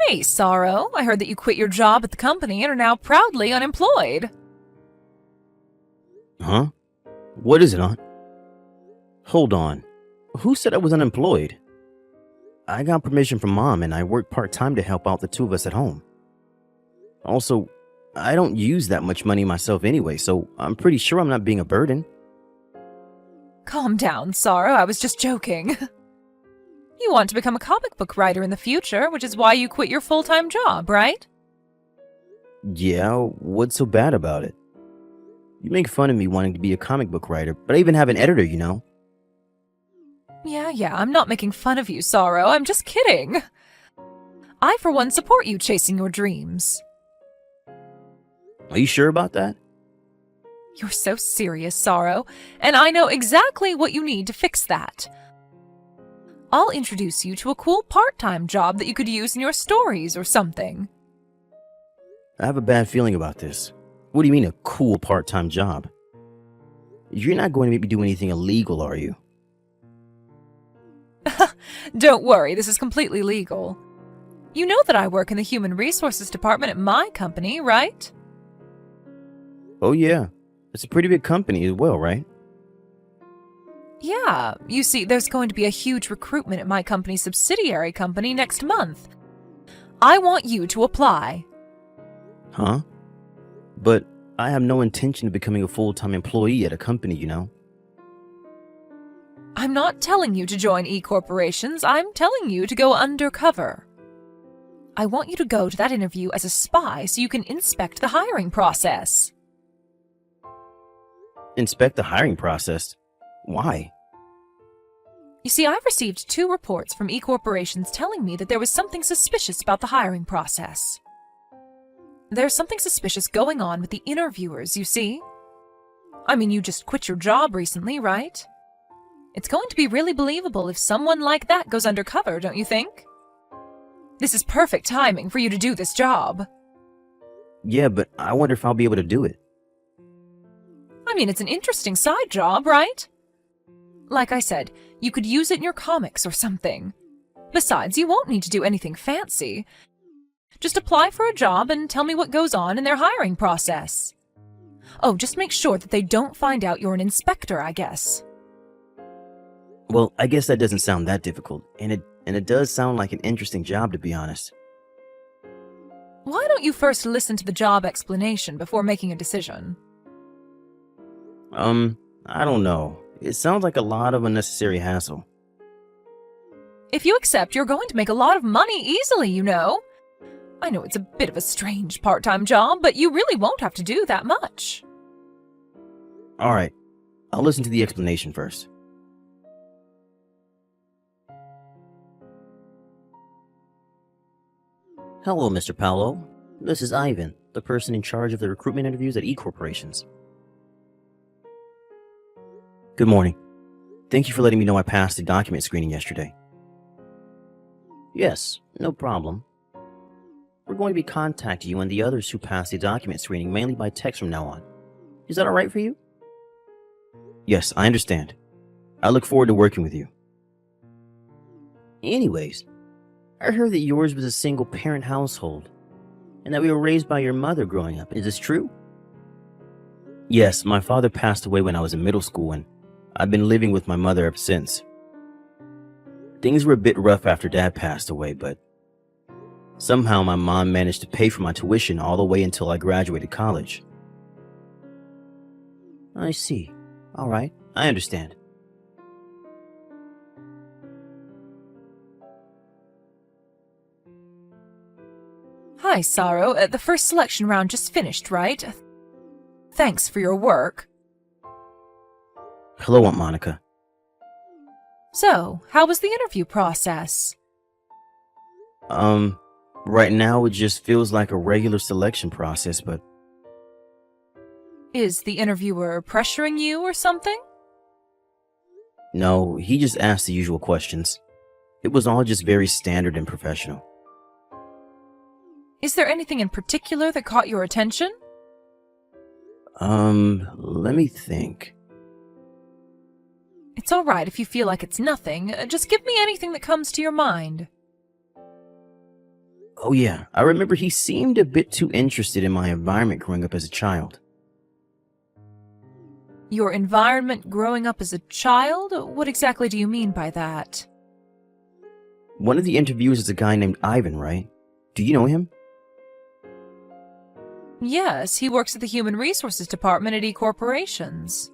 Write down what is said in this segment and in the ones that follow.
Hey, Sorrow, I heard that you quit your job at the company and are now proudly unemployed. Huh? What is it, Aunt? Hold on. Who said I was unemployed? I got permission from Mom and I work part-time to help out the two of us at home. Also, I don't use that much money myself anyway, so I'm pretty sure I'm not being a burden. Calm down, Sorrow, I was just joking. You want to become a comic book writer in the future, which is why you quit your full-time job, right? Yeah, what's so bad about it? You make fun of me wanting to be a comic book writer, but I even have an editor, you know? Yeah, I'm not making fun of you, Sorrow, I'm just kidding. I, for one, support you chasing your dreams. Are you sure about that? You're so serious, Sorrow, and I know exactly what you need to fix that. I'll introduce you to a cool part-time job that you could use in your stories or something. I have a bad feeling about this. What do you mean a cool part-time job? You're not going to make me do anything illegal, are you? Don't worry, this is completely legal. You know that I work in the Human Resources Department at my company, right? Oh yeah, it's a pretty big company as well, right? Yeah, you see, there's going to be a huge recruitment at my company's subsidiary company next month. I want you to apply. Huh? But I have no intention of becoming a full-time employee at a company, you know? I'm not telling you to join e-corporations, I'm telling you to go undercover. I want you to go to that interview as a spy so you can inspect the hiring process. Inspect the hiring process? Why? You see, I've received 2 reports from e-corporations telling me that there was something suspicious about the hiring process. There's something suspicious going on with the interviewers, you see? I mean, you just quit your job recently, right? It's going to be really believable if someone like that goes undercover, don't you think? This is perfect timing for you to do this job. Yeah, but I wonder if I'll be able to do it. I mean, it's an interesting side job, right? Like I said, you could use it in your comics or something. Besides, you won't need to do anything fancy. Just apply for a job and tell me what goes on in their hiring process. Oh, just make sure that they don't find out you're an inspector, I guess. Well, I guess that doesn't sound that difficult, and it does sound like an interesting job, to be honest. Why don't you first listen to the job explanation before making a decision? I don't know. It sounds like a lot of unnecessary hassle. If you accept, you're going to make a lot of money easily, you know. I know it's a bit of a strange part-time job, but you really won't have to do that much. All right, I'll listen to the explanation first. Hello, Mr. Paolo. This is Ivan, the person in charge of the recruitment interviews at E-Corporations. Good morning. Thank you for letting me know I passed the document screening yesterday. Yes, no problem. We're going to be contacting you and the others who passed the document screening mainly by text from now on. Is that all right for you? Yes, I understand. I look forward to working with you. Anyways, I heard that yours was a single-parent household, and that we were raised by your mother growing up. Is this true? Yes, my father passed away when I was in middle school, and I've been living with my mother ever since. Things were a bit rough after Dad passed away, but somehow my mom managed to pay for my tuition all the way until I graduated college. I see. All right, I understand. Hi, Sorrow. The first selection round just finished, right? Thanks for your work. Hello, Aunt Monica. So, how was the interview process? Right now it just feels like a regular selection process, but... Is the interviewer pressuring you or something? No, he just asked the usual questions. It was all just very standard and professional. Is there anything in particular that caught your attention? Let me think. It's all right if you feel like it's nothing. Just give me anything that comes to your mind. Oh, yeah, I remember he seemed a bit too interested in my environment growing up as a child. Your environment growing up as a child? What exactly do you mean by that? One of the interviewers is a guy named Ivan, right? Do you know him? Yes, he works at the Human Resources Department at E-Corporations.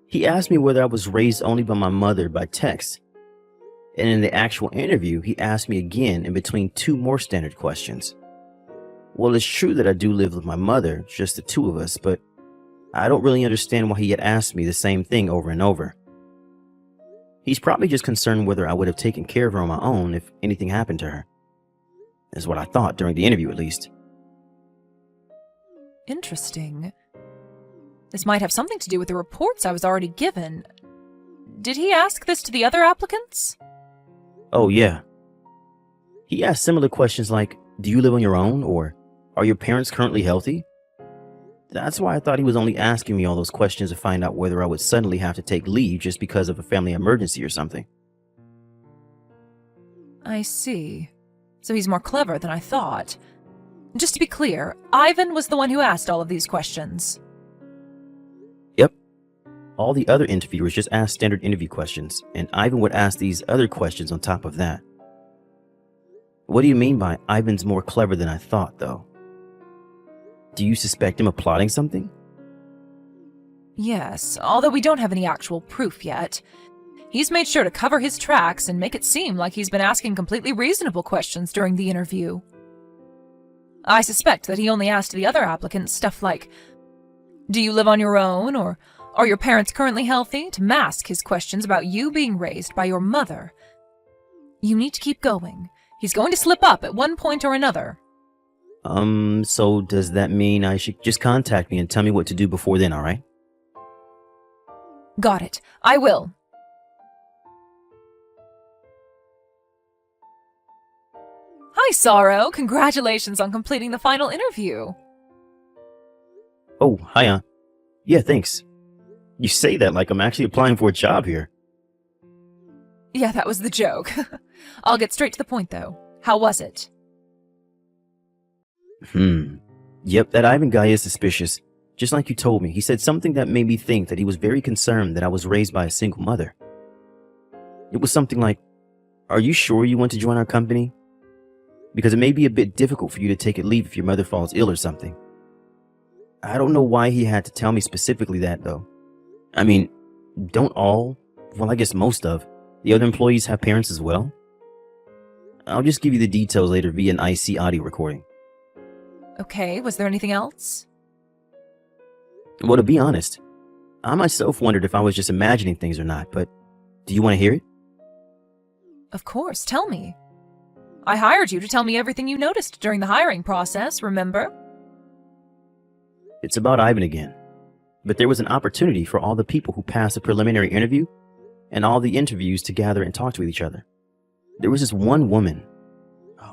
He asked me whether I was raised only by my mother by text. And in the actual interview, he asked me again in between two more standard questions. Well, it's true that I do live with my mother, just the two of us, but I don't really understand why he had asked me the same thing over and over. He's probably just concerned whether I would have taken care of her on my own if anything happened to her. Is what I thought during the interview, at least. Interesting. This might have something to do with the reports I was already given. Did he ask this to the other applicants? Oh, yeah. He asked similar questions like, do you live on your own? Or are your parents currently healthy? That's why I thought he was only asking me all those questions to find out whether I would suddenly have to take leave just because of a family emergency or something. I see. So he's more clever than I thought. Just to be clear, Ivan was the one who asked all of these questions. Yep. All the other interviewers just asked standard interview questions, and Ivan would ask these other questions on top of that. What do you mean by Ivan's more clever than I thought, though? Do you suspect him of plotting something? Yes, although we don't have any actual proof yet. He's made sure to cover his tracks and make it seem like he's been asking completely reasonable questions during the interview. I suspect that he only asked the other applicants stuff like, do you live on your own, or are your parents currently healthy, to mask his questions about you being raised by your mother. You need to keep going. He's going to slip up at one point or another. So does that mean I should just contact me and tell me what to do before then, alright? Got it. I will. Hi, Sorrow. Congratulations on completing the final interview. Oh, hi, yeah, thanks. You say that like I'm actually applying for a job here. Yeah, that was the joke. I'll get straight to the point, though. How was it? Yep, that Ivan guy is suspicious. Just like you told me, he said something that made me think that he was very concerned that I was raised by a single mother. It was something like, are you sure you want to join our company? Because it may be a bit difficult for you to take a leave if your mother falls ill or something. I don't know why he had to tell me specifically that, though. I mean, don't all, well, I guess most of, the other employees have parents as well? I'll just give you the details later via an IC audio recording. Okay, was there anything else? Well, to be honest, I myself wondered if I was just imagining things or not, but do you want to hear it? Of course, tell me. I hired you to tell me everything you noticed during the hiring process, remember? It's about Ivan again. But there was an opportunity for all the people who passed the preliminary interview and all the interviews to gather and talk to each other. There was this one woman.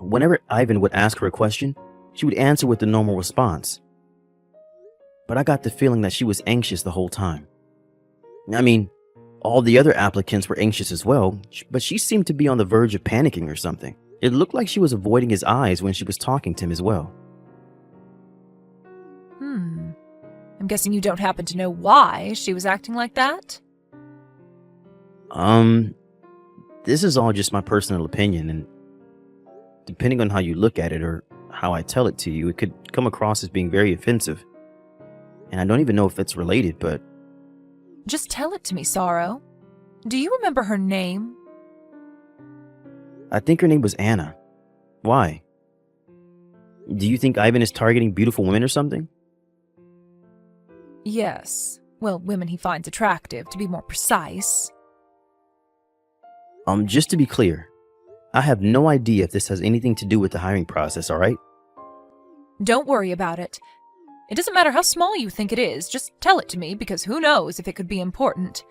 Whenever Ivan would ask her a question, she would answer with the normal response. But I got the feeling that she was anxious the whole time. I mean, all the other applicants were anxious as well, but she seemed to be on the verge of panicking or something. It looked like she was avoiding his eyes when she was talking to him as well. I'm guessing you don't happen to know why she was acting like that? This is all just my personal opinion, and depending on how you look at it or how I tell it to you, it could come across as being very offensive. And I don't even know if it's related, but... Just tell it to me, Sorrow. Do you remember her name? I think her name was Anna. Why? Do you think Ivan is targeting beautiful women or something? Yes. Well, women he finds attractive, to be more precise. Just to be clear, I have no idea if this has anything to do with the hiring process, alright? Don't worry about it. It doesn't matter how small you think it is, just tell it to me, because who knows if it could be important.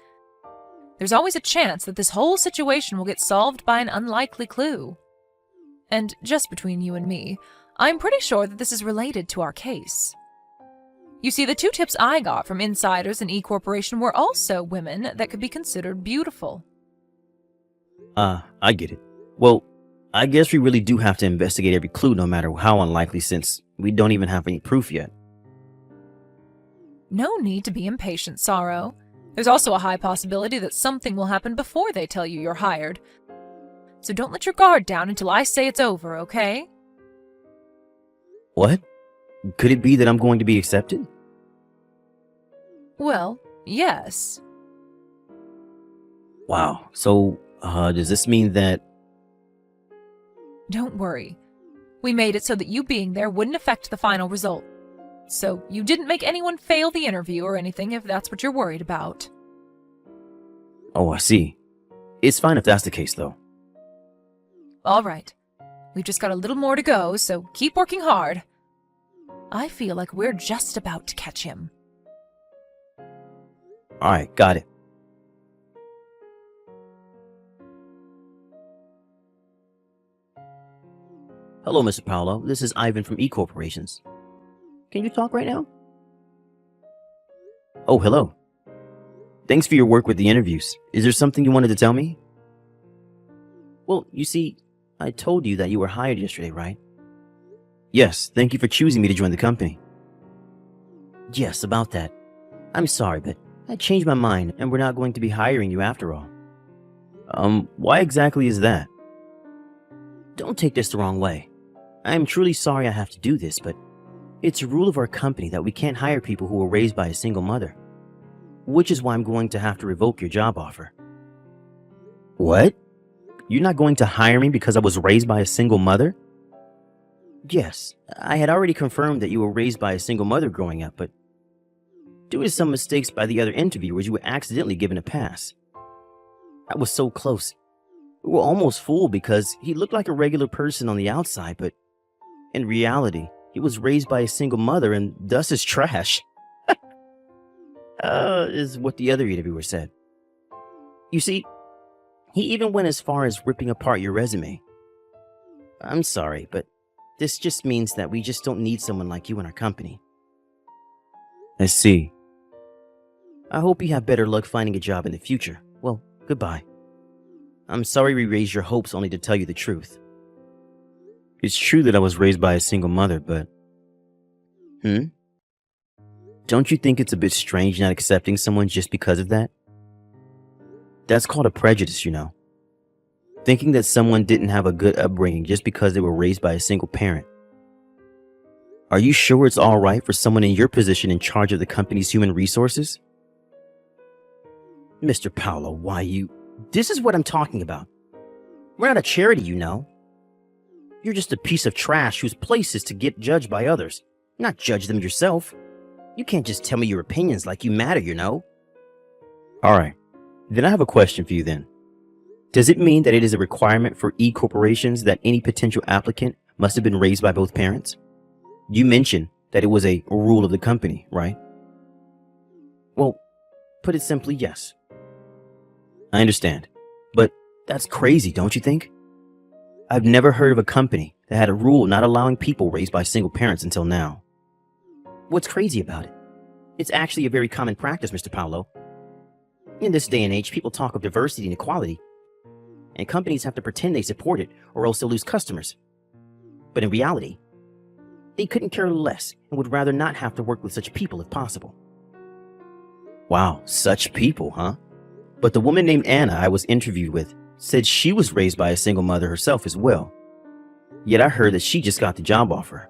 There's always a chance that this whole situation will get solved by an unlikely clue. And just between you and me, I'm pretty sure that this is related to our case. You see, the two tips I got from insiders in E-Corporation were also women that could be considered beautiful. I get it. Well, I guess we really do have to investigate every clue, no matter how unlikely, since we don't even have any proof yet. No need to be impatient, Sorrow. There's also a high possibility that something will happen before they tell you you're hired. So don't let your guard down until I say it's over, okay? What? Could it be that I'm going to be accepted? Well, yes. Wow. So, does this mean that... Don't worry. We made it so that you being there wouldn't affect the final result. So you didn't make anyone fail the interview or anything if that's what you're worried about. Oh, I see. It's fine if that's the case, though. All right. We've just got a little more to go, so keep working hard. I feel like we're just about to catch him. All right, got it. Hello, Mr. Paolo. This is Ivan from E-Corporations. Can you talk right now? Oh, hello. Thanks for your work with the interviews. Is there something you wanted to tell me? Well, you see, I told you that you were hired yesterday, right? Yes, thank you for choosing me to join the company. Yes, about that. I'm sorry, but I changed my mind and we're not going to be hiring you after all. Why exactly is that? Don't take this the wrong way. I am truly sorry I have to do this, but it's a rule of our company that we can't hire people who were raised by a single mother. Which is why I'm going to have to revoke your job offer. What? You're not going to hire me because I was raised by a single mother? Yes, I had already confirmed that you were raised by a single mother growing up, but due to some mistakes by the other interviewers, you were accidentally given a pass. I was so close. We were almost fooled because he looked like a regular person on the outside, but in reality, he was raised by a single mother and thus is trash. Is what the other interviewer said. You see, he even went as far as ripping apart your resume. I'm sorry, but this just means that we just don't need someone like you in our company. I see. I hope you have better luck finding a job in the future. Well, goodbye. I'm sorry we raised your hopes only to tell you the truth. It's true that I was raised by a single mother, but... Don't you think it's a bit strange not accepting someone just because of that? That's called a prejudice, you know. Thinking that someone didn't have a good upbringing just because they were raised by a single parent. Are you sure it's all right for someone in your position in charge of the company's human resources? Mr. Paolo, why you... This is what I'm talking about. We're not a charity, you know. You're just a piece of trash whose place is to get judged by others, not judge them yourself. You can't just tell me your opinions like you matter, you know. All right. Then I have a question for you then. Does it mean that it is a requirement for E-corporations that any potential applicant must have been raised by both parents? You mentioned that it was a rule of the company, right? Well, put it simply, yes. I understand. But that's crazy, don't you think? I've never heard of a company that had a rule not allowing people raised by single parents until now. What's crazy about it? It's actually a very common practice, Mr. Paolo. In this day and age, people talk of diversity and equality, and companies have to pretend they support it or else they'll lose customers. But in reality, they couldn't care less and would rather not have to work with such people if possible. Wow, such people, huh? But the woman named Anna I was interviewed with said she was raised by a single mother herself as well. Yet I heard that she just got the job offer.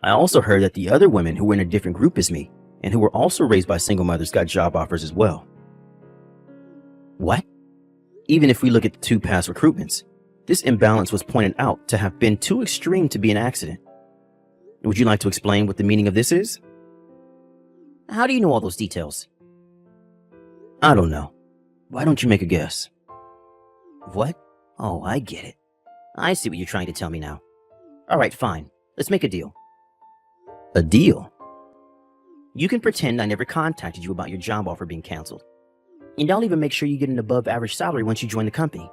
I also heard that the other women who were in a different group as me and who were also raised by single mothers got job offers as well. What? Even if we look at the two past recruitments, this imbalance was pointed out to have been too extreme to be an accident. Would you like to explain what the meaning of this is? How do you know all those details? I don't know. Why don't you make a guess? What? Oh, I get it. I see what you're trying to tell me now. All right, fine. Let's make a deal. A deal? You can pretend I never contacted you about your job offer being canceled. And I'll even make sure you get an above-average salary once you join the company.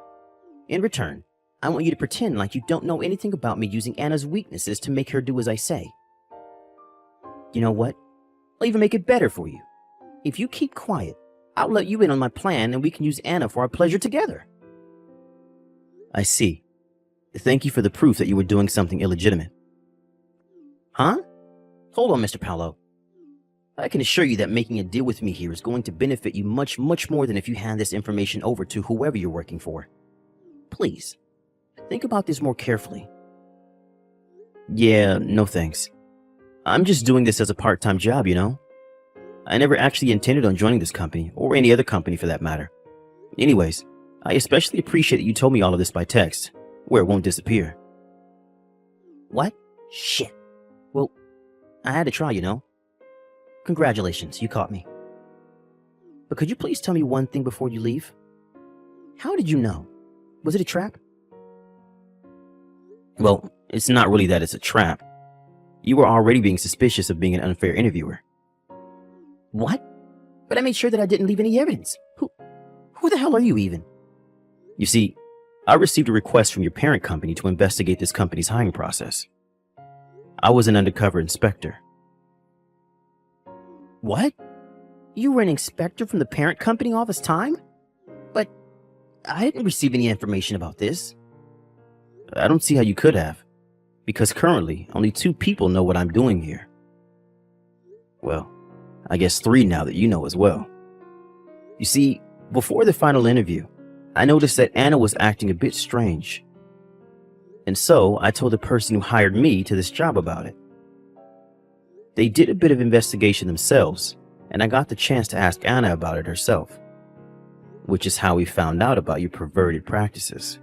In return, I want you to pretend like you don't know anything about me using Anna's weaknesses to make her do as I say. You know what? I'll even make it better for you. If you keep quiet, I'll let you in on my plan and we can use Anna for our pleasure together. I see. Thank you for the proof that you were doing something illegitimate. Huh? Hold on, Mr. Paolo. I can assure you that making a deal with me here is going to benefit you much, much more than if you hand this information over to whoever you're working for. Please, think about this more carefully. Yeah, no thanks. I'm just doing this as a part-time job, you know? I never actually intended on joining this company, or any other company for that matter. Anyways, I especially appreciate that you told me all of this by text, where it won't disappear. What? Shit. Well, I had to try, you know? Congratulations, you caught me. But could you please tell me one thing before you leave? How did you know? Was it a trap? Well, it's not really that it's a trap. You were already being suspicious of being an unfair interviewer. What? But I made sure that I didn't leave any evidence. Who the hell are you even? You see, I received a request from your parent company to investigate this company's hiring process. I was an undercover inspector. What? You were an inspector from the parent company all this time? But I didn't receive any information about this. I don't see how you could have, because currently only 2 people know what I'm doing here. Well, I guess 3 now that you know as well. You see, before the final interview, I noticed that Anna was acting a bit strange. And so I told the person who hired me to this job about it. They did a bit of investigation themselves, and I got the chance to ask Anna about it herself, which is how we found out about your perverted practices.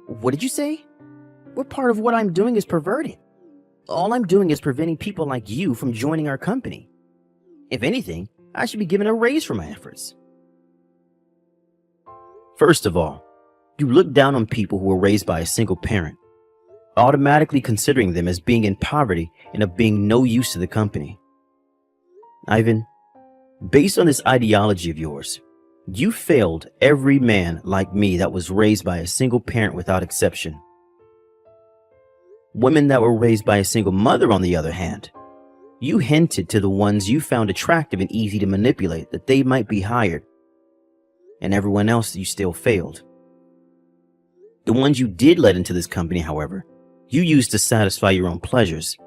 What did you say? What part of what I'm doing is perverted? All I'm doing is preventing people like you from joining our company. If anything, I should be given a raise for my efforts. First of all, you look down on people who were raised by a single parent, automatically considering them as being in poverty and of being no use to the company. Ivan, based on this ideology of yours, you failed every man like me that was raised by a single parent without exception. Women that were raised by a single mother, on the other hand, you hinted to the ones you found attractive and easy to manipulate that they might be hired, and everyone else you still failed. The ones you did let into this company, however, you used to satisfy your own pleasures,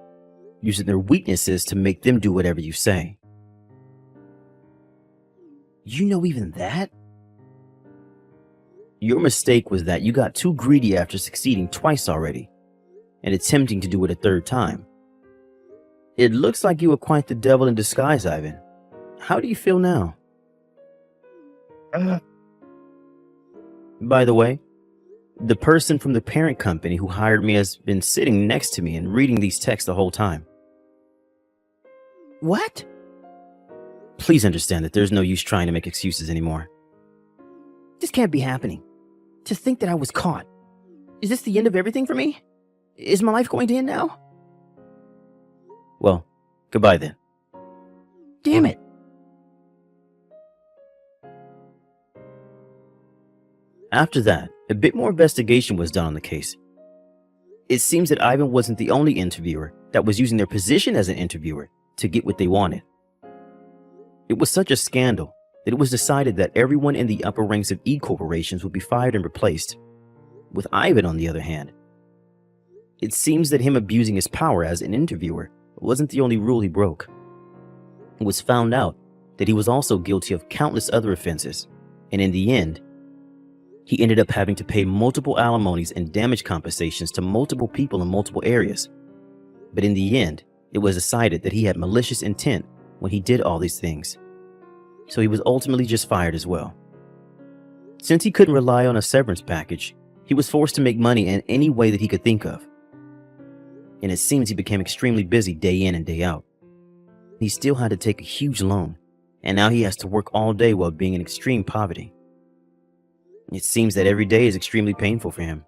using their weaknesses to make them do whatever you say. You know even that? Your mistake was that you got too greedy after succeeding twice already, and attempting to do it a 3rd time. It looks like you were quite the devil in disguise, Ivan. How do you feel now? By the way, the person from the parent company who hired me has been sitting next to me and reading these texts the whole time. What? Please understand that there's no use trying to make excuses anymore. This can't be happening. To think that I was caught. Is this the end of everything for me? Is my life going to end now? Well, goodbye then. Damn it. After that, a bit more investigation was done on the case. It seems that Ivan wasn't the only interviewer that was using their position as an interviewer to get what they wanted. It was such a scandal that it was decided that everyone in the upper ranks of E-corporations would be fired and replaced. With Ivan, on the other hand, it seems that him abusing his power as an interviewer wasn't the only rule he broke. It was found out that he was also guilty of countless other offenses, and in the end, he ended up having to pay multiple alimonies and damage compensations to multiple people in multiple areas. But in the end, it was decided that he had malicious intent when he did all these things. So he was ultimately just fired as well. Since he couldn't rely on a severance package, he was forced to make money in any way that he could think of. And it seems he became extremely busy day in and day out. He still had to take a huge loan, and now he has to work all day while being in extreme poverty. It seems that every day is extremely painful for him.